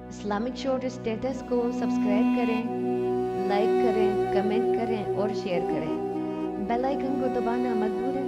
Islamic short status کو subscribe کریں، like کریں، کمنٹ کریں اور شیئر کریں۔ بیل آئیکن کو دبانا مت بھولیں۔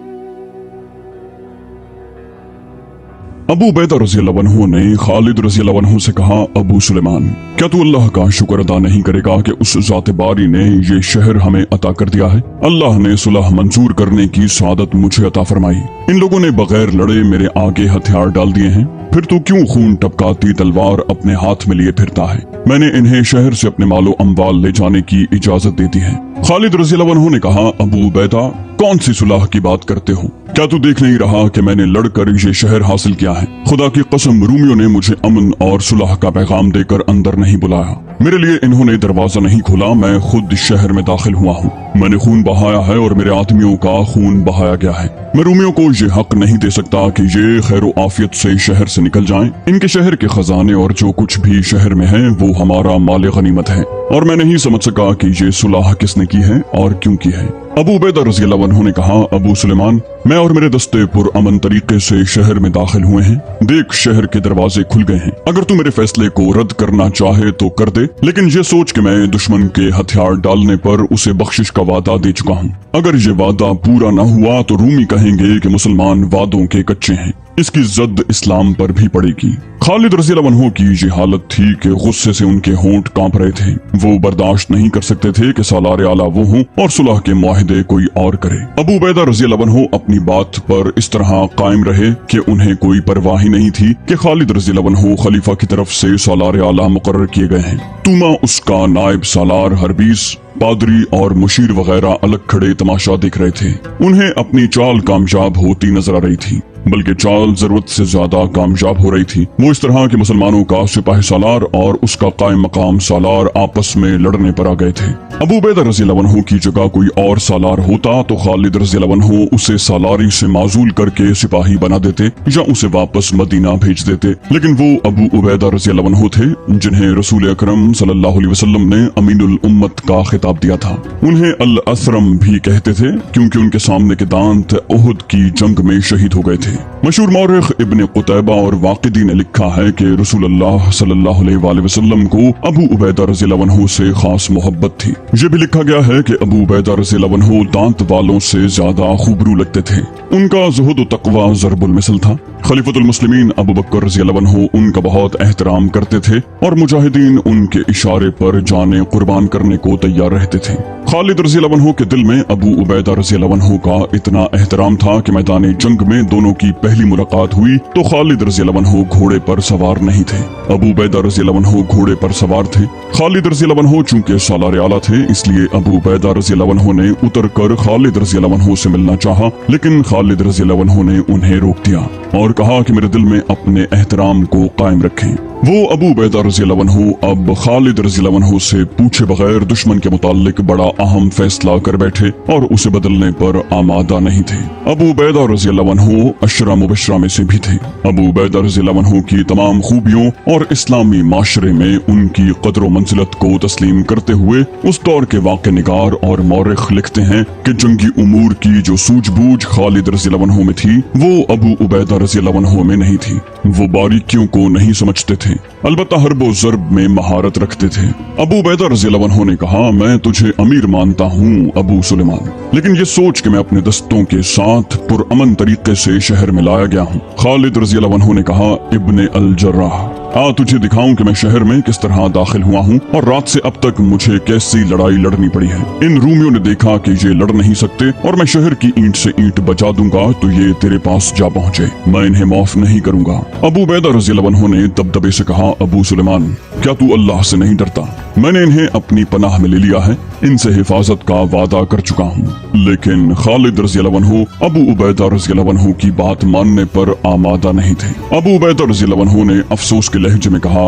ابو عبیدہ رضی اللہ عنہ نے خالد رضی اللہ عنہ سے کہا، ابو سلیمان، کیا تو اللہ کا شکر ادا نہیں کرے گا کہ اس ذات باری نے یہ شہر ہمیں عطا کر دیا ہے؟ اللہ نے صلح منظور کرنے کی سعادت مجھے عطا فرمائی۔ ان لوگوں نے بغیر لڑے میرے آگے ہتھیار ڈال دیے ہیں، پھر تو کیوں خون ٹپکاتی تلوار اپنے ہاتھ میں لیے پھرتا ہے؟ میں نے انہیں شہر سے اپنے مال و اموال لے جانے کی اجازت دے دی ہے۔ خالد رضی اللہ عنہ نے کہا، ابو عبیدہ، کون سی صلح کی بات کرتے ہو؟ کیا تو دیکھ نہیں رہا کہ میں نے لڑ کر یہ شہر حاصل کیا ہے؟ خدا کی قسم، رومیوں نے مجھے امن اور صلح کا پیغام دے کر اندر نہیں بلایا۔ میرے لیے انہوں نے دروازہ نہیں کھولا، میں خود شہر میں داخل ہوا ہوں۔ میں نے خون بہایا ہے اور میرے آدمیوں کا خون بہایا گیا ہے۔ میں رومیوں کو یہ حق نہیں دے سکتا کہ یہ خیر و عافیت سے شہر سے نکل جائیں۔ ان کے شہر کے خزانے اور جو کچھ بھی شہر میں ہے وہ ہمارا مال غنیمت ہے، اور میں نہیں سمجھ سکا کہ یہ صلح کس نے کی ہے اور کیوں کی ہے۔ ابو عبیدہ رضی اللہ عنہ نے کہا، ابو سلیمان، میں اور میرے دستے پر امن طریقے سے شہر میں داخل ہوئے ہیں۔ دیکھ، شہر کے دروازے کھل گئے ہیں۔ اگر تو میرے فیصلے کو رد کرنا چاہے تو کر دے، لیکن یہ سوچ کہ میں دشمن کے ہتھیار ڈالنے پر اسے بخشش کا وعدہ دے چکا ہوں۔ اگر یہ وعدہ پورا نہ ہوا تو رومی کہیں گے کہ مسلمان وعدوں کے کچے ہیں۔ اس کی زد اسلام پر بھی پڑے گی۔ خالد رضی اللہ عنہ کی یہ حالت تھی کہ غصے سے ان کے ہونٹ کانپ رہے تھے۔ وہ برداشت نہیں کر سکتے تھے کہ سالار اعلیٰ وہ ہوں اور صلح کے معاہدے کوئی اور کرے۔ ابو عبیدہ رضی اللہ عنہ اپنی بات پر اس طرح قائم رہے کہ انہیں کوئی پرواہ ہی نہیں تھی کہ خالد رضی اللہ عنہ خلیفہ کی طرف سے سالار اعلیٰ مقرر کیے گئے ہیں۔ توما اس کا نائب سالار، ہربیس، پادری اور مشیر وغیرہ الگ کھڑے تماشا دیکھ رہے تھے۔ انہیں اپنی چال کامیاب ہوتی نظر آ رہی تھی، بلکہ چال ضرورت سے زیادہ کامیاب ہو رہی تھی۔ وہ اس طرح کہ مسلمانوں کا سپاہی سالار اور اس کا قائم مقام سالار آپس میں لڑنے پر آ گئے تھے۔ ابو عبیدہ رضی اللہ عنہ کی جگہ کوئی اور سالار ہوتا تو خالد رضی اللہ عنہ اسے سالاری سے معزول کر کے سپاہی بنا دیتے یا اسے واپس مدینہ بھیج دیتے، لیکن وہ ابو عبیدہ رضی اللہ عنہ تھے جنہیں رسول اکرم صلی اللہ علیہ وسلم نے امین الامت کا خطاب دیا تھا۔ انہیں الاسرم بھی کہتے تھے کیونکہ ان کے سامنے کے دانت احد کی جنگ میں شہید ہو گئے تھے۔ مشہور مورخ ابن قتیبہ اور واقدی نے لکھا ہے کہ رسول اللہ صلی اللہ علیہ وآلہ وسلم کو ابو عبیدہ رضی اللہ عنہ سے خاص محبت تھی۔ یہ بھی لکھا گیا ہے کہ ابو عبیدہ رضی اللہ عنہ دانت والوں سے زیادہ خوبرو لگتے تھے۔ ان کا زہد و تقوی ضرب المثل تھا۔ خلیفۃ المسلمین ابو بکر رضی اللہ عنہ ان کا بہت احترام کرتے تھے اور مجاہدین ان کے اشارے پر جانیں قربان کرنے کو تیار رہتے تھے۔ خالد رضی اللہ عنہ کے دل میں ابو عبیدہ رضی اللہ عنہ کا اتنا احترام تھا کہ میدان جنگ میں دونوں کی پہلی ملاقات ہوئی تو خالد رضی اللہ عنہ گھوڑے پر سوار نہیں تھے، ابو عبیدہ رضی اللہ عنہ گھوڑے پر سوار تھے۔ خالد رضی اللہ عنہ چونکہ سالار اعلیٰ تھے، اس لیے ابو عبیدہ رضی اللہ عنہ نے اتر کر خالد رضی اللہ عنہ سے ملنا چاہا، لیکن خالد رضی اللہ عنہ نے انہیں روک دیا اور کہا کہ میرے دل میں اپنے احترام کو قائم رکھیں۔ وہ ابو عبیدہ رضی اللہ عنہ اب خالد رضی اللہ عنہ سے پوچھے بغیر دشمن کے متعلق بڑا اہم فیصلہ کر بیٹھے اور اسے بدلنے پر آمادہ نہیں تھے۔ ابو عبیدہ رضی اللہ عنہ عشرہ مبشرہ میں سے بھی تھے۔ ابو عبیدہ رضی اللہ عنہ کی تمام خوبیوں اور اسلامی معاشرے میں ان کی قدر و منزلت کو تسلیم کرتے ہوئے اس دور کے واقع نگار اور مورخ لکھتے ہیں کہ جنگی امور کی جو سوجھ بوجھ خالد رضی اللہ عنہ میں تھی وہ ابو عبیدہ رضی اللہ عنہ میں نہیں تھی۔ وہ باریکیوں کو نہیں سمجھتے تھے، البتہ حرب و ضرب میں مہارت رکھتے تھے۔ ابو عبیدہ رضی اللہ عنہ نے کہا، میں تجھے امیر مانتا ہوں ابو سلیمان، لیکن یہ سوچ کہ میں اپنے دستوں کے ساتھ پرامن طریقے سے شہر میں لایا گیا ہوں۔ خالد رضی اللہ عنہ نے کہا، ابن الجراح، تجھے دکھاؤں کہ میں شہر میں کس طرح داخل ہوا ہوں اور رات سے اب تک مجھے کیسی لڑائی لڑنی پڑی ہے۔ ان رومیوں نے دیکھا کہ یہ لڑ نہیں سکتے اور میں شہر کی اینٹ سے اینٹ بجا دوں گا تو یہ تیرے پاس جا پہنچے، میں انہیں معاف نہیں کروں گا۔ ابو عبیدہ رضی اللہ عنہ نے دبدبے سے کہا، ابو سلیمان، کیا تو اللہ سے نہیں ڈرتا؟ میں نے انہیں اپنی پناہ میں لے لیا ہے، ان سے حفاظت کا وعدہ کر چکا ہوں۔ لیکن خالد رضی اللہ عنہ ابو عبیدہ رضی اللہ عنہ کی بات ماننے پر آمادہ نہیں تھے۔ ابو عبیدہ رضی اللہ عنہ نے افسوس کے لہجے میں کہا،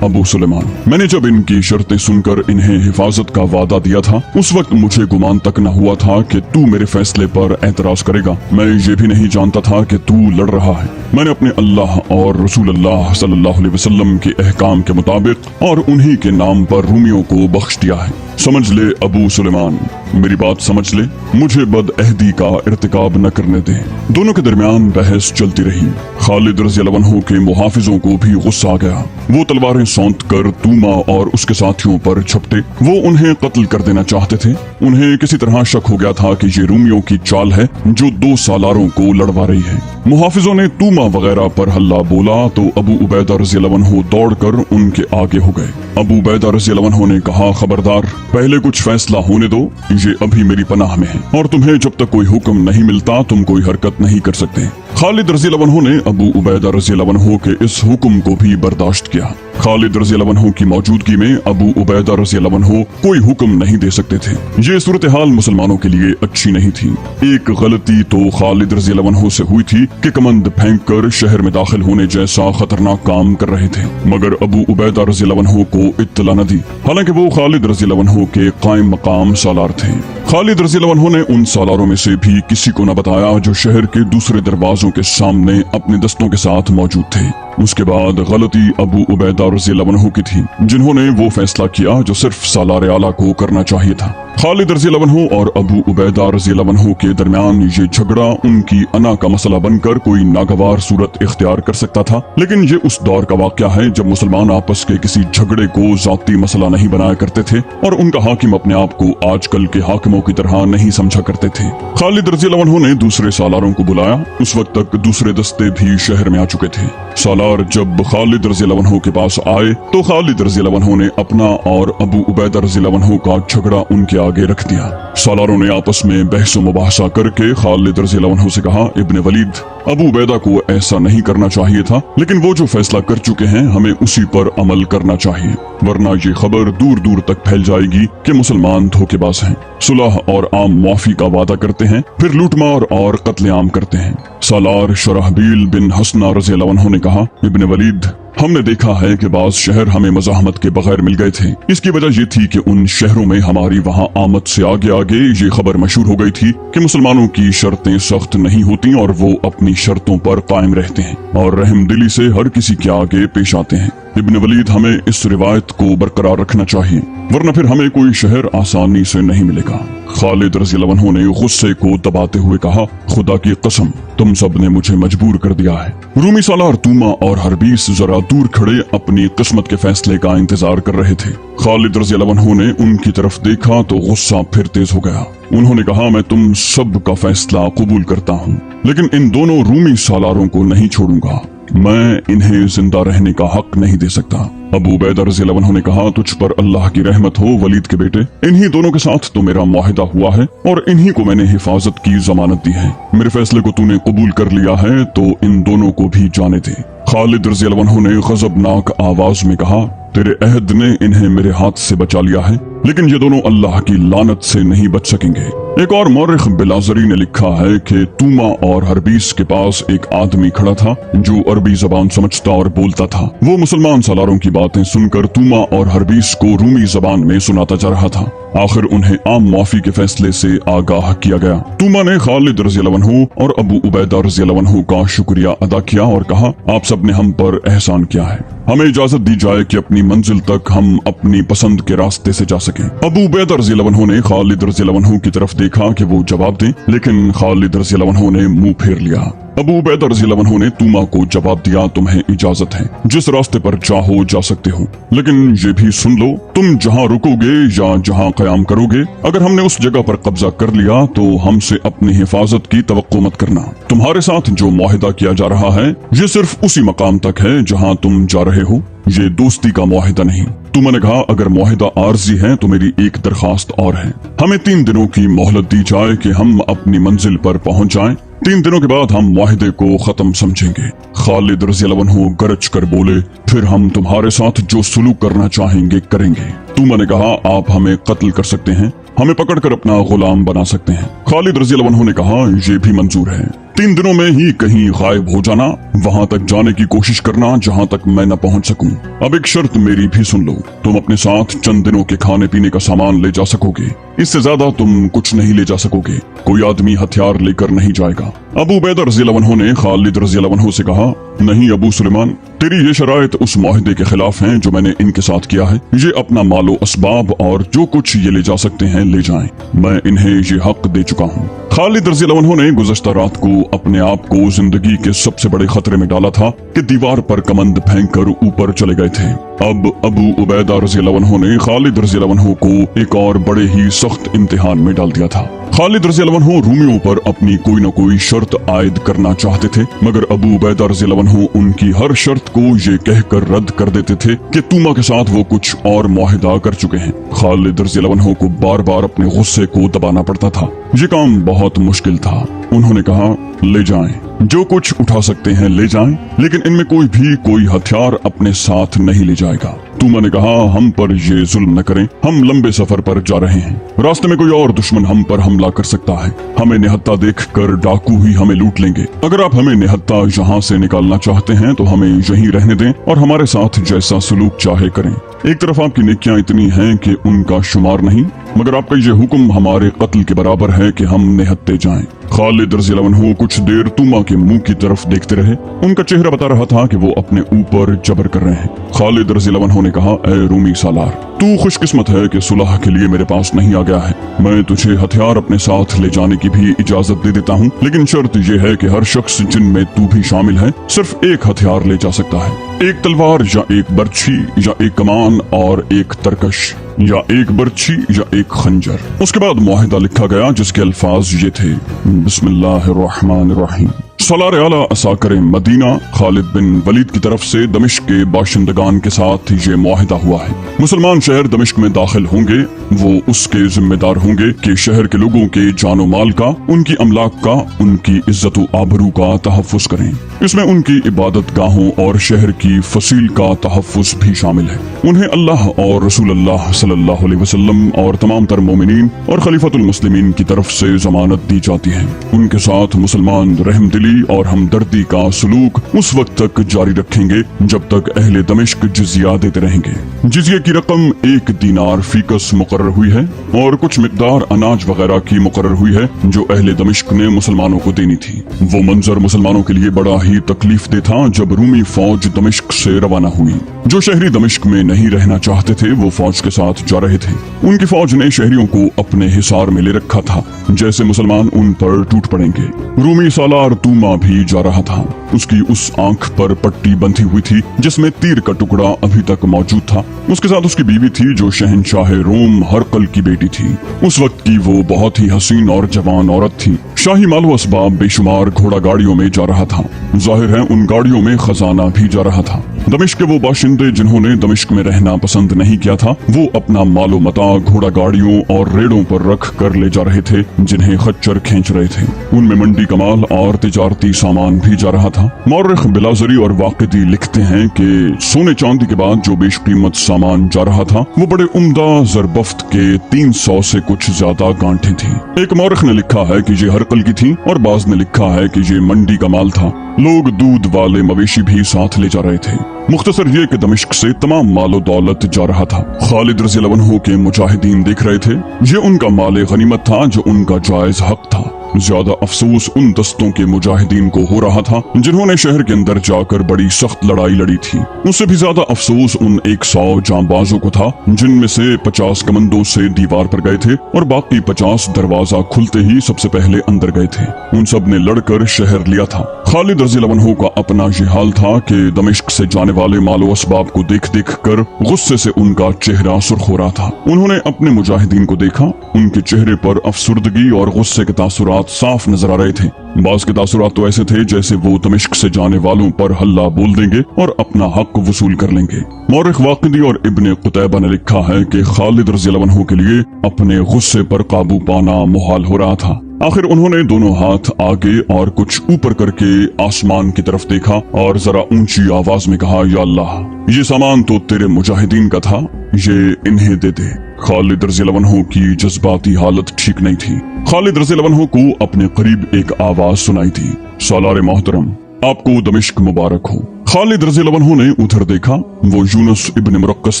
ابو سلیمان، میں نے جب ان کی شرطیں سن کر انہیں حفاظت کا وعدہ دیا تھا اس وقت مجھے گمان تک نہ ہوا تھا کہ تو میرے فیصلے پر اعتراض کرے گا۔ میں یہ بھی نہیں جانتا تھا کہ تو لڑ رہا ہے۔ میں نے اپنے اللہ اور رسول اللہ صلی اللہ علیہ وسلم کے احکام کے مطابق اور انہی کے نام پر رومیوں کو بخش دیا ہے۔ سمجھ لے ابو سلیمان मेरी बात समझ ले, मुझे बदअहदी का इर्तिकाब न करने दे। दोनों के दरमियान बहस चलती रही। खालिद रज़ियल्लाहु अन्हु के मुहाफिजों को भी गुस्सा आ गया। वो तलवारें सौंत कर तूमा और उसके साथियों पर झपटे। वो उन्हें कत्ल कर देना चाहते थे। उन्हें किसी तरह शक हो गया था कि ये रूमियों की चाल है जो 2 सालारों को लड़वा रही है। मुहाफिजों ने तूमा वगैरह पर हल्ला बोला तो अबू उबैदा रज़ियल्लाहु अन्हु दौड़कर उनके आगे हो गए। अबू उबैदा रज़ियल्लाहु अन्हु ने कहा, खबरदार, पहले कुछ फैसला होने दो, ये अभी मेरी पनाह में है और तुम्हें जब तक कोई हुक्म नहीं मिलता तुम कोई हरकत नहीं कर सकते। खालिद रज़ियल्लाहु अन्हु ने अबू उबैदा रज़ियल्लाहु अन्हु के इस हुक्म को भी बर्दाश्त किया। खालिद रज़ियल्लाहु अन्हु की मौजूदगी में अबू उबैदा रज़ियल्लाहु अन्हु कोई हुक्म नहीं दे सकते थे। ये सूरत हाल मुसलमानों के लिए अच्छी नहीं थी। एक गलती तो खालिद रज़ियल्लाहु अन्हु से हुई थी कि कमंद फेंक कर शहर में दाखिल होने जैसा खतरनाक काम कर रहे थे, मगर अबू उबैदा रज़ियल्लाहु अन्हु को इत्तला न दी। हालांकि वो खालिद रज़ियल्लाहु अन्हु के कायम मकाम सालार थे। खालिद रज़ियल्लाहु अन्हु ने उन सालारों में से भी किसी को न बताया जो शहर के दूसरे दरवाजों के सामने अपने दस्तों के साथ मौजूद थे। उसके बाद गलती अबू उबैदा रज़ियल्लाहु अन्हु की थी, जिन्होंने वो फैसला किया जो सिर्फ सालार आला को करना चाहिए था। खालिद रज़ियल्लाहु अन्हु और अबू उबैदा रज़ियल्लाहु अन्हु के दरमियान ये झगड़ा उनकी अना का मसला बनकर कोई नागवार सूरत इख्तियार कर सकता था, लेकिन ये उस दौर का वाक़या है जब मुसलमान आपस के किसी झगड़े को जाती मसला नहीं बनाया करते थे और उनका हाकिम अपने आप को आजकल के हाकिमों की तरह नहीं समझा करते थे। खालिद रज़ियल्लाहु अन्हु ने दूसरे सालारों को बुलाया। उस वक्त तक दूसरे दस्ते भी शहर में आ चुके थे। सालार जब खालिद रज़ियल्लाहु अन्हु के पास आए तो खालिद रज़ियल्लाहु अन्हु ने अपना और अबू उबैदा रज़ियल्लाहु अन्हु का झगड़ा उनके आगे रख दिया। सालारों ने आपस में बहस मुबाहसा करके खालिद रज़ियल्लाहु अन्हु से कहा, इब्ने वलीद, अबू उबैदा को ऐसा नहीं करना चाहिए था, लेकिन वो जो फैसला कर चुके हैं हमें उसी पर अमल करना चाहिए, वरना ये खबर दूर दूर तक फैल जाएगी कि मुसलमान धोखेबाज हैं, सुलह और आम मुआफी का वादा करते हैं, फिर लूटमार और कत्लेआम करते हैं। सालार शराहबील बिन हसना रज़ियल्लाहु अन्हु ने कहा, इब्ने वलीद, हमने देखा है कि बाज़ शहर हमें मज़ाहमत के बगैर मिल गए थे। इसकी वजह ये थी कि उन शहरों में हमारी वहाँ आमद से आगे आगे ये खबर मशहूर हो गई थी कि मुसलमानों की शर्तें सख्त नहीं होती और वो अपनी शर्तों पर कायम रहते हैं और रहमदिली से हर किसी के आगे पेश आते हैं। इब्ने वलीद, हमें इस रिवायत को बरकरार रखना चाहिए, वरना फिर हमें कोई शहर आसानी से नहीं मिलेगा। खालिद रज़ियल्लाहु अन्हु ने गुस्से को दबाते हुए कहा, खुदा की कसम, तुम सब ने मुझे मजबूर कर दिया है। रूमी सालार तूमा और हरबीस जरा दूर खड़े अपनी किस्मत के फैसले का इंतजार कर रहे थे। खालिद रज़ियल्लाहु अन्हु ने उनकी तरफ देखा तो गुस्सा फिर तेज हो गया। उन्होंने कहा, मैं तुम सब का फैसला कबूल करता हूँ, लेकिन इन दोनों रूमी सालारों को नहीं छोड़ूंगा। मैं इन्हें जिंदा रहने का हक नहीं दे सकता। अबू उबैदा रज़ियल्लाहु अन्हु ने कहा, तुझ पर अल्लाह की रहमत हो वलीद के बेटे, इन्हीं दोनों के साथ तो मेरा मुआहिदा हुआ है और इन्हीं को मैंने हिफाजत की जमानत दी है। मेरे फैसले को तूने कबूल कर लिया है तो इन दोनों को भी जाने दे। खालिद रज़ियल्लाहु अन्हु ने गज़बनाक आवाज में कहा, तेरे अहद ने इन्हें मेरे हाथ से बचा लिया है, लेकिन ये दोनों अल्लाह की लानत से नहीं बच सकेंगे। एक और मौरिख बिलाजरी ने लिखा है कि तूमा और हरबीस के पास एक आदमी खड़ा था जो अरबी जबान समझता और बोलता था। वो मुसलमान सालारों की बातें सुनकर तूमा और हरबीस को रूमी जबान में सुनाता जा रहा था। आखिर उन्हें आम माफी के फैसले से आगाह किया गया। तूमा ने खालिद रज़ियल्लाहु अन्हु और अबू उबैदा रज़ियल्लाहु अन्हु का शुक्रिया अदा किया और कहा, आप सब ने हम पर एहसान किया है, हमें इजाजत दी जाए कि अपनी मंजिल तक हम अपनी पसंद के रास्ते से जा सकें। अबू उबैदा रज़ियल्लाहु अन्हु ने खालिद रज़ियल्लाहु अन्हु की तरफ देखा कि वो जवाब दें, लेकिन खालिद रज़ियल्लाहु अन्हु ने मुंह फेर लिया। अबू उबैदा रज़ियल्लाहु अन्हु ने तूमा को जवाब दिया, तुम्हें इजाजत है, जिस रास्ते पर चाहो जा सकते हो, लेकिन ये भी सुन लो, तुम जहाँ रुकोगे या जहाँ क़याम करोगे, अगर हमने उस जगह पर कब्जा कर लिया तो हमसे अपनी हिफाजत की तवक्को मत करना। तुम्हारे साथ जो मुआहिदा किया जा रहा है ये सिर्फ उसी मकाम तक है जहाँ तुम जा रहे हो, ये दोस्ती का मुआहिदा नहीं। तूमा ने कहा, अगर मुआहिदा आर्जी है तो मेरी एक दरखास्त और है, हमें 3 दिनों की मोहलत दी जाए कि हम अपनी मंजिल पर पहुँच जाएं। 3 दिनों के बाद हम मुआहिदे को खत्म समझेंगे। खालिद रज़ियल्लाहु अन्हु गरज कर बोले, फिर हम तुम्हारे साथ जो सुलूक करना चाहेंगे करेंगे। तूमा ने कहा, आप हमें कत्ल कर सकते हैं, हमें पकड़कर अपना गुलाम बना सकते हैं। खालिद रज़ियल्लाहु अन्हु ने कहा, ये भी मंजूर है। 3 दिनों में ही कहीं गायब हो जाना, वहां तक जाने की कोशिश करना जहां तक मैं न पहुंच सकूं। अब एक शर्त मेरी भी सुन लो, तुम अपने साथ चंद दिनों के खाने पीने का सामान ले जा सकोगे, इससे ज्यादा तुम कुछ नहीं ले जा सकोगे। कोई आदमी हथियार लेकर नहीं जाएगा। अबू उबैदा रज़ियल्लाहु अन्हु ने खालिद रज़ियल्लाहु अन्हु से कहा, नहीं अबू सुलेमान, तेरी ये शराइत उस मुआहदे के खिलाफ हैं जो मैंने इनके साथ किया है। ये अपना मालो असबाब और जो कुछ ये ले जा सकते हैं ले जाएं, मैं इन्हें ये हक दे चुका हूँ। खालिद रज़ियल्लाहु अन्हु ने गुज़श्ता रात को अपने आप को जिंदगी के सबसे बड़े खतरे में डाला था कि दीवार पर कमंद फेंक कर ऊपर चले गए थे। अब अबू उबैदा रज़ियल्लाहु अन्हु ने खालिद रज़ियल्लाहु अन्हु को एक और बड़े ही सख्त इम्तिहान में डाल दिया था। खालिद रज़ियल्लाहु अन्हु रूमियों पर अपनी कोई न कोई शर्त आयद करना चाहते थे, मगर अबू उबैदा रज़ियल्लाहु अन्हु उनकी हर शर्त को ये कहकर रद्द कर देते थे कि तूमा के साथ वो कुछ और मुआहिदा कर चुके हैं। खालिद रज़ियल्लाहु अन्हु को बार बार अपने गुस्से को दबाना पड़ता था। ये काम बहुत मुश्किल था। उन्होंने कहा, ले जाएं, जो कुछ उठा सकते हैं ले जाएं, लेकिन इनमें कोई हथियार अपने साथ नहीं ले जाएगा। तूमा ने कहा, हम पर ये जुल्म न करें, हम लंबे सफर पर जा रहे हैं, रास्ते में कोई और दुश्मन हम पर हमला कर सकता है, हमें निहत्ता देखकर डाकू ही हमें लूट लेंगे। अगर आप हमें निहत्ता यहाँ से निकालना चाहते हैं तो हमें यहीं रहने दें और हमारे साथ जैसा सलूक चाहे करें। एक तरफ आपकी नेकियां इतनी हैं कि उनका शुमार नहीं, मगर आपका ये हुक्म हमारे कत्ल के बराबर है कि हम निहत्ते जाएं। खालिद रज़ियल्लाहु अन्हु कुछ देर तूमा के मुंह की तरफ देखते रहे। उनका चेहरा बता रहा था कि वो अपने ऊपर जबर कर रहे हैं। खालिद रज़ियल्लाहु अन्हु ने कहा, ए रूमी सालार, तू खुशकिस्मत है कि सुलह के लिए मेरे पास नहीं आ गया है। मैं तुझे हथियार अपने साथ ले जाने की भी इजाजत दे देता हूँ, लेकिन शर्त यह है कि हर शख्स जिनमें तू भी शामिल है सिर्फ एक हथियार ले जा सकता है, एक तलवार या एक बर्छी या एक कमान और एक तरकश या एक बर्छी या एक खंजर। उसके बाद मुआहिदा लिखा गया जिसके अल्फाज ये थे, बिस्मिल्लाहिर्रहमानिर्रहीम, सलार आला असाकर मदीना खालिद बिन वलीद की तरफ से दमिश्क के बाशिंदगान के साथ ये मुआहिदा हुआ है। मुसलमान शहर दमिश्क में दाखिल होंगे, वो उसके जिम्मेदार होंगे कि शहर के लोगों के जानो माल का, उनकी अमलाक का, उनकी इज्जत व आबरू का तहफ़्फ़ुज़ करें। इसमें उनकी इबादत गाहों और शहर की फसील का तहफ़्फ़ुज़ भी शामिल है। उन्हें अल्लाह और रसूल अल्लाह सल्लल्लाहु अलैहि वसल्लम और तमाम तर मोमिनीन और खलीफतुल मुस्लिमीन की तरफ से जमानत दी जाती है। उनके साथ मुसलमान रहमदिली और हमदर्दी का सलूक उस वक्त तक जारी रखेंगे जब तक अहले दमिश्क जिजिया देते रहेंगे। जिजिया की रकम 1 दीनार फीकस मुकर्रर हुई है और कुछ मिकदार अनाज वगैरह की मुकर्रर हुई है जो अहले दमिश्क ने मुसलमानों को देनी थी। वो मंजर मुसलमानों के लिए बड़ा ही तकलीफ दे था जब रूमी फौज दमिश्क से रवाना हुई। जो शहरी दमिश्क में नहीं रहना चाहते थे वो फौज के साथ जा रहे थे। उनकी फौज ने शहरियों को अपने हिसार में ले रखा था, जैसे मुसलमान उन पर टूट पड़ेंगे। रूमी सालार तूमा भी जा रहा था। उसकी उस आंख पर पट्टी बंधी हुई थी जिसमें तीर का टुकड़ा अभी तक मौजूद था। उसके साथ उसकी बीवी थी जो शहंशाह रोम हरकल की बेटी थी। उस वक्त की वो बहुत ही हसीन और जवान औरत थी। शाही मालो असबाब बेशुमार घोड़ा गाड़ियों में जा रहा था। जाहिर है उन गाड़ियों में खजाना भी जा रहा था। दमिश्क के वो बाशिंदे जिन्होंने दमिश्क में रहना पसंद नहीं किया था, वो अपना मालो मता घोड़ा गाड़ियों और रेड़ों पर रख कर ले जा रहे थे जिन्हें खच्चर खींच रहे थे। उनमें मंडी कमाल और तिजारती सामान भी जा रहा था। मौरख बिलाजरी और वाक़िदी लिखते हैं कि सोने चांदी के बाद जो बेशकीमत सामान जा रहा था वो बड़े उम्दा जरबफ्त के 300 से कुछ ज्यादा गांठें थी। एक मौरख ने लिखा है कि ये हरकल की थी और बाज ने लिखा है कि ये मंडी का माल था। लोग दूध वाले मवेशी भी साथ ले जा रहे थे। मुख्तसर ये कि दमिश्क से तमाम मालो दौलत जा रहा था। खालिद रज़ियल्लाहु अन्हु के मुजाहिदीन देख रहे थे। ये उनका माले गनीमत था जो उनका जायज हक था। ज्यादा अफसोस उन दस्तों के मुजाहिदीन को हो रहा था जिन्होंने शहर के अंदर जाकर बड़ी सख्त लड़ाई लड़ी थी। उससे भी ज्यादा अफसोस उन 100 जांबाजों को था जिनमें से 50 कमंदों से दीवार पर गए थे और बाकी 50 दरवाजा खुलते ही सबसे पहले अंदर गए थे। उन सब ने लड़कर शहर लिया था। खालिद रज़ियल्लाहु अन्हु का अपना ये हाल था कि दमिश्क से जाने वाले मालो असबाब को देख देख कर गुस्से से उनका चेहरा सुर्ख हो रहा था। उन्होंने अपने मुजाहिदीन को देखा। उनके चेहरे पर अफसुर्दगी और गुस्से के तासुरात साफ नजर आ रहे थे। बाज के तासुरात तो ऐसे थे जैसे वो दमिश्क से जाने वालों पर हल्ला बोल देंगे और अपना हक वसूल कर लेंगे। मौरख वाक़िदी और इब्ने कुतैबा ने लिखा है कि खालिद रज़ियल्लाहु अन्हु के लिए अपने गुस्से पर काबू पाना मुहाल हो रहा था। आखिर उन्होंने दोनों हाथ आगे और कुछ ऊपर करके आसमान की तरफ देखा और जरा ऊंची आवाज में कहा, या अल्लाह, ये सामान तो तेरे मुजाहिदीन का था, ये इन्हें दे दे। खालिद रज़ियल्लाहु अन्हु की जज्बाती हालत ठीक नहीं थी। खालिद रज़ियल्लाहु अन्हु को अपने करीब एक आवाज सुनाई थी, सालार मोहतरम, आपको दमिश्क मुबारक हो। खालिद रज़ियल्लाहु अन्हु ने उधर देखा, वो यूनुस इब्न मुरक्कस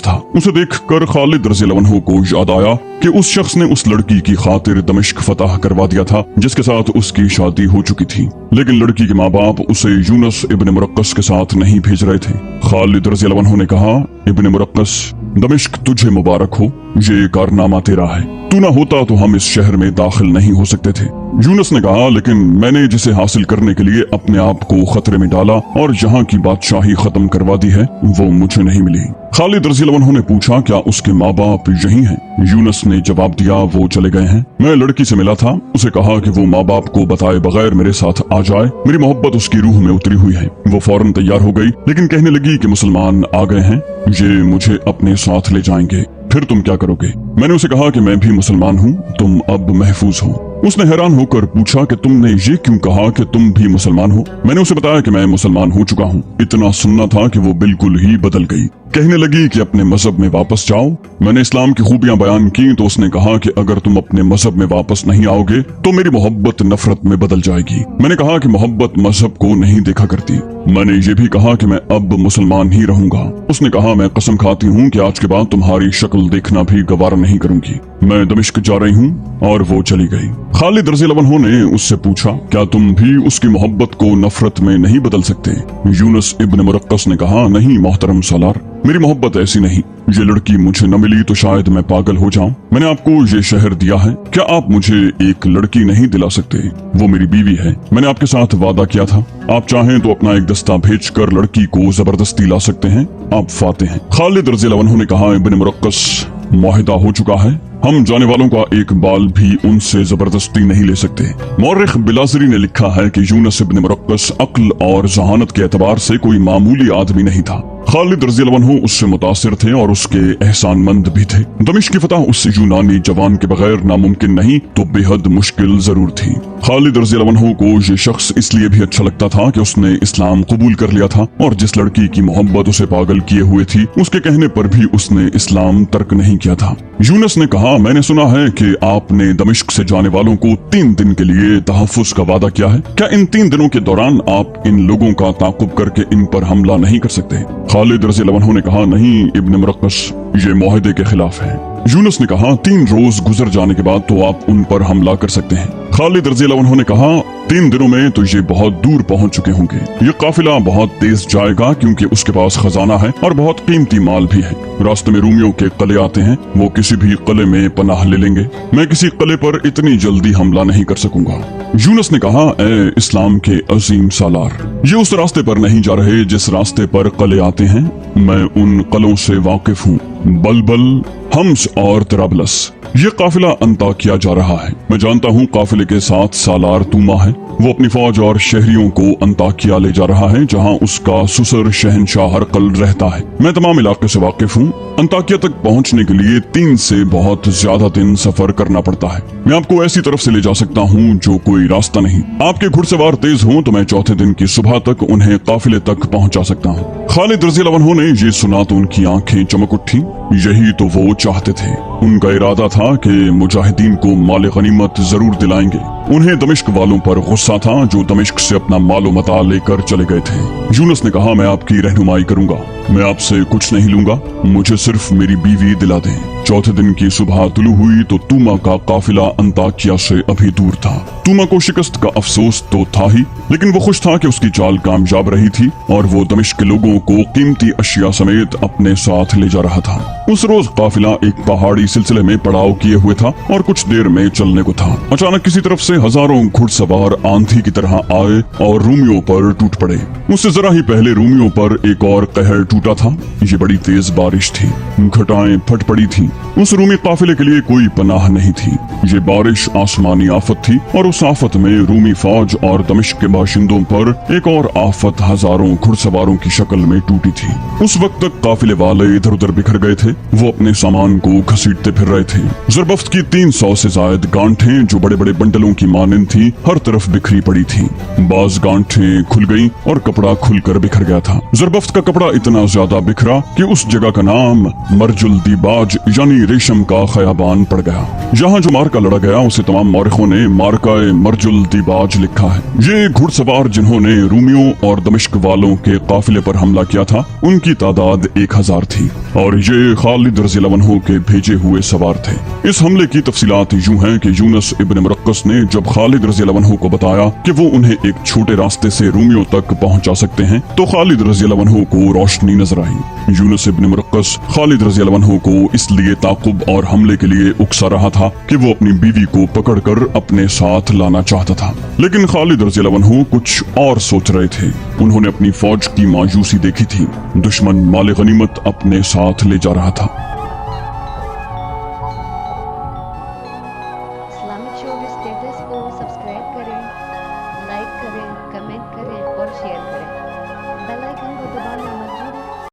था। उसे देखकर खालिद रज़ियल्लाहु अन्हु को याद आया कि उस शख्स ने उस लड़की की खातिर दमिश्क फतह करवा दिया था जिसके साथ उसकी शादी हो चुकी थी, लेकिन लड़की के माँ बाप उसे यूनुस इब्न मुरक्कस के साथ नहीं भेज रहे थे। खालिद रज़ियल्लाहु अन्हु ने कहा, इब्न मुरक्कस, दमिश्क तुझे मुबारक हो, ये कारनामा तेरा है। तू ना होता तो हम इस शहर में दाखिल नहीं हो सकते थे। यूनुस ने कहा, लेकिन मैंने जिसे हासिल करने के लिए अपने आप को खतरे में डाला और यहाँ की बादशाही खत्म करवा दी है, वो मुझे नहीं मिली। खालिद रज़ियल्लाहु अन्हु ने पूछा, क्या उसके माँ बाप यही हैं? यूनुस ने जवाब दिया, वो चले गए हैं। मैं लड़की से मिला था, उसे कहा कि वो माँ बाप को बताए बगैर मेरे साथ आ जाए। मेरी मोहब्बत उसकी रूह में उतरी हुई है। वो फौरन तैयार हो गई, लेकिन कहने लगी कि मुसलमान आ गए हैं, ये मुझे अपने साथ ले जाएंगे, फिर तुम क्या करोगे? मैंने उसे कहा कि मैं भी मुसलमान हूँ, तुम अब महफूज हो। उसने हैरान होकर पूछा कि तुमने ये क्यों कहा कि तुम भी मुसलमान हो? मैंने उसे बताया कि मैं मुसलमान हो चुका हूँ। इतना सुनना था कि वो बिल्कुल ही बदल गई। कहने लगी कि अपने मजहब में वापस जाओ। मैंने इस्लाम की खूबियां बयान की तो उसने कहा कि अगर तुम अपने मजहब में वापस नहीं आओगे तो मेरी मोहब्बत नफरत में बदल जाएगी। मैंने कहा कि मोहब्बत मजहब को नहीं देखा करती। मैंने ये भी कहा कि मैं अब मुसलमान ही रहूंगा। उसने कहा, मैं कसम खाती हूँ कि आज के बाद तुम्हारी शक्ल देखना भी गवारा नहीं करूंगी। मैं दमिश्क जा रही हूँ। और वो चली गई। खालिद रज़ियल्लाहु अन्हु ने उससे पूछा, क्या तुम भी उसकी मोहब्बत को नफरत में नहीं बदल सकते? यूनुस इब्न मुरक्कस ने कहा, नहीं मोहतरम सालार, मेरी मोहब्बत ऐसी नहीं। ये लड़की मुझे न मिली तो शायद मैं पागल हो जाऊं। मैंने आपको ये शहर दिया है, क्या आप मुझे एक लड़की नहीं दिला सकते? वो मेरी बीवी है। मैंने आपके साथ वादा किया था, आप चाहें तो अपना एक दस्ता भेजकर लड़की को जबरदस्ती ला सकते हैं। आप फाते हैं। खालिद रज़ियल्लाहु अन्हु ने कहा, इब्न मुरक्कस, मुआहिदा हो चुका है, हम जाने वालों का एक बाल भी उनसे जबरदस्ती नहीं ले सकते। मौरिख बिलाजरी ने लिखा है कि यूनुस इब्न मुरक्कस अक्ल और जहानत के एतबार से कोई मामूली आदमी नहीं था। खालिद रज़ियल्लाहु अन्हु उससे मुतासिर थे और उसके एहसानमंद भी थे। दमिश्क की फतह उस यूनानी जवान के बगैर नामुमकिन नहीं तो बेहद मुश्किल जरूर थी। खालिद रज़ियल्लाहु अन्हु को ये शख्स इसलिए भी अच्छा लगता था कि उसने इस्लाम कबूल कर लिया था और जिस लड़की की मोहब्बत उसे पागल किए हुए थी उसके कहने पर भी उसने इस्लाम तर्क नहीं किया था। यूनुस ने कहा, मैंने सुना है कि आपने दमिश्क से जाने वालों को 3 दिन के लिए तहफ़्फ़ुज़ का वादा किया है। क्या इन 3 दिनों के दौरान आप इन लोगों का ताक़ुब करके इन पर हमला नहीं कर सकते? खालिद रज़ियल्लाहु अन्हु ने कहा, नहीं इब्न मुरक्कस, ये मुआहिदे के खिलाफ है। यूनुस ने कहा, 3 रोज गुजर जाने के बाद तो आप उन पर हमला कर सकते हैं। खालिद रज़ियल्लाहु अन्हु ने कहा, 3 दिनों में तो ये बहुत दूर पहुंच चुके होंगे। ये काफिला बहुत तेज जाएगा क्योंकि उसके पास खजाना है और बहुत कीमती माल भी है। रास्ते में रूमियों के कले आते हैं, वो किसी भी कले में पनाह ले लेंगे। मैं किसी कले पर इतनी जल्दी हमला नहीं कर सकूंगा। यूनुस ने कहा, ए इस्लाम के अजीम सालार, ये उस रास्ते पर नहीं जा रहे जिस रास्ते पर कले आते हैं। मैं उन कलों से वाकिफ हूँ, बलबल, हम्स और तराबलस। ये काफिला अंताकिया जा रहा है। मैं जानता हूँ काफिले के साथ सालार तूमा है। वो अपनी फौज और शहरियों को अंताकिया ले जा रहा है जहाँ उसका सुसर शहनशाह हरकल रहता है। मैं तमाम इलाके से वाकिफ हूँ। अंताकिया तक पहुँचने के लिए 3 से बहुत ज्यादा दिन सफर करना पड़ता है। मैं आपको ऐसी तरफ से ले जा सकता हूँ जो कोई रास्ता नहीं। आपके घुड़सवार तेज हों तो मैं चौथे दिन की सुबह तक उन्हें काफिले तक पहुँचा सकता हूँ। खालिद रज़ियल्लाहु अन्हु ने ये सुना तो उनकी आंखें चमक उठी। यही तो वो चाहते थे। उनका इरादा था कि मुजाहिदीन को माल गनीमत जरूर दिलाएंगे। उन्हें दमिश्क वालों पर गुस्सा था जो दमिश्क से अपना मालो मता लेकर चले गए थे। यूनुस ने कहा, मैं आपकी रहनुमाई करूंगा, मैं आपसे कुछ नहीं लूंगा, मुझे सिर्फ मेरी बीवी दिला दें। चौथे दिन की सुबह तुलू हुई तो तूमा का काफिला अंताकिया से अभी दूर था। तूमा को शिकस्त का अफसोस तो था ही, लेकिन वो खुश था कि उसकी चाल कामयाब रही थी और वो दमिश्क के लोगों को कीमती अशिया समेत अपने साथ ले जा रहा था। उस रोज काफिला एक पहाड़ी सिलसिले में पड़ाव किए हुए था और कुछ देर में चलने को था। अचानक किसी तरफ से हजारों घुड़सवार आंधी की तरह आए और रूमियों पर टूट पड़े। उससे जरा ही पहले रूमियों पर एक और कहर टूटा था। ये बड़ी तेज बारिश थी, घटाएं फट पड़ी थी। उस रूमी काफिले के लिए कोई पनाह नहीं थी। ये बारिश आसमानी आफत थी और उस आफत में रूमी फौज और दमिश्क के बाशिंदों पर एक और आफत हजारों घुड़सवारों की शक्ल में टूटी थी। उस वक्त तक काफिले वाले इधर उधर बिखर गए थे। वो अपने सामान को घसीटते भागते फिर रहे थे। ज़रबफ्त की 300 से ज्यादा गांठें जो बड़े बड़े बंडलों की मानिंद थी हर तरफ बिखरी पड़ी थी। बाज गांठें खुल गईं और कपड़ा खुलकर बिखर गया था। ज़रबफ्त का कपड़ा इतना ज्यादा बिखरा कि उस जगह का नाम मरजुल दीबाज यानी रेशम का खयाबान पड़ गया। यहाँ जो मार्का लड़ा गया उसे तमाम मौरखों ने मार्का मरजुल दीबाज लिखा है। ये घुड़सवार जिन्होंने रूमियों और दमिश्क वालों के काफिले पर हमला किया था उनकी तादाद 1000 थी और ये खालिद रज़ियल्लाहु अन्हु के भेजे हुए सवार थे। इस हमले की तफसीलात यूं हैं कि यूनुस इब्न मुरक्कस ने जब खालिद रज़ियल्लाहु अन्हु को बताया कि वो उन्हें एक छोटे रास्ते से रूमियों तक पहुंचा सकते हैं तो खालिद रज़ियल्लाहु अन्हु को रोशनी नजर आई। यूनुस इब्न मुरक्कस खालिद रज़ियल्लाहु अन्हु को इसलिए ताक़ुब और हमले के लिए उकसा रहा था कि वो अपनी बीवी को पकड़कर अपने साथ लाना चाहता था, लेकिन खालिद रज़ियल्लाहु अन्हु कुछ और सोच रहे थे। उन्होंने अपनी फौज की मायूसी देखी थी। दुश्मन माल गनीमत अपने साथ ले जा रहा था।